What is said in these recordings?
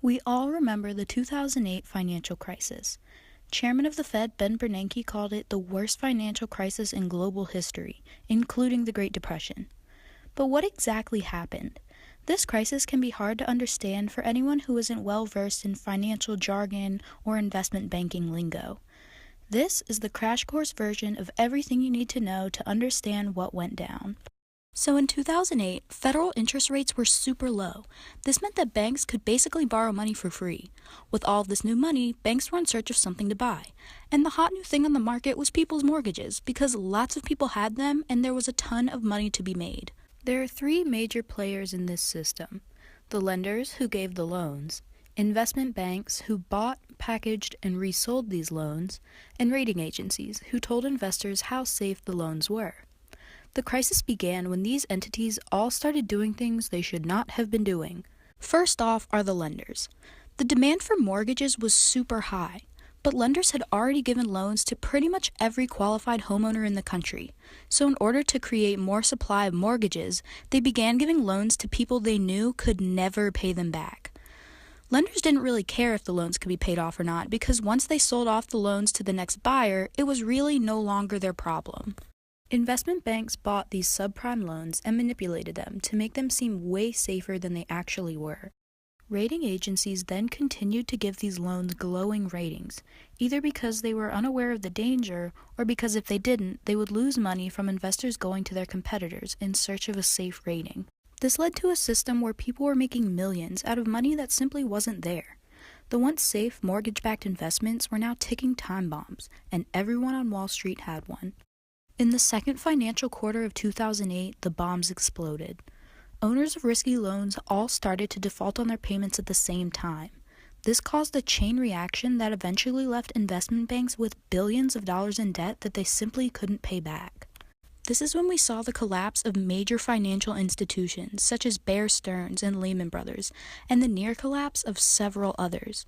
We all remember the 2008 financial crisis. Chairman of the Fed Ben Bernanke called it the worst financial crisis in global history, including the Great Depression. But what exactly happened? This crisis can be hard to understand for anyone who isn't well versed in financial jargon or investment banking lingo. This is the crash course version of everything you need to know to understand what went down. So in 2008, federal interest rates were super low. This meant that banks could basically borrow money for free. With all of this new money, banks were in search of something to buy. And the hot new thing on the market was people's mortgages, because lots of people had them and there was a ton of money to be made. There are three major players in this system: the lenders who gave the loans, investment banks who bought, packaged, and resold these loans, and rating agencies who told investors how safe the loans were. The crisis began when these entities all started doing things they should not have been doing. First off are the lenders. The demand for mortgages was super high, but lenders had already given loans to pretty much every qualified homeowner in the country. So in order to create more supply of mortgages, they began giving loans to people they knew could never pay them back. Lenders didn't really care if the loans could be paid off or not, because once they sold off the loans to the next buyer, it was really no longer their problem. Investment banks bought these subprime loans and manipulated them to make them seem way safer than they actually were. Rating agencies then continued to give these loans glowing ratings, either because they were unaware of the danger or because if they didn't, they would lose money from investors going to their competitors in search of a safe rating. This led to a system where people were making millions out of money that simply wasn't there. The once safe mortgage-backed investments were now ticking time bombs, and everyone on Wall Street had one. In the second financial quarter of 2008, the bombs exploded. Owners of risky loans all started to default on their payments at the same time. This caused a chain reaction that eventually left investment banks with billions of dollars in debt that they simply couldn't pay back. This is when we saw the collapse of major financial institutions such as Bear Stearns and Lehman Brothers, and the near collapse of several others.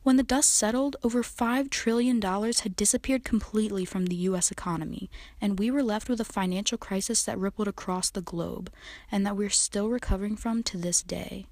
When the dust settled, over $5 trillion had disappeared completely from the U.S. economy, and we were left with a financial crisis that rippled across the globe, and that we're still recovering from to this day.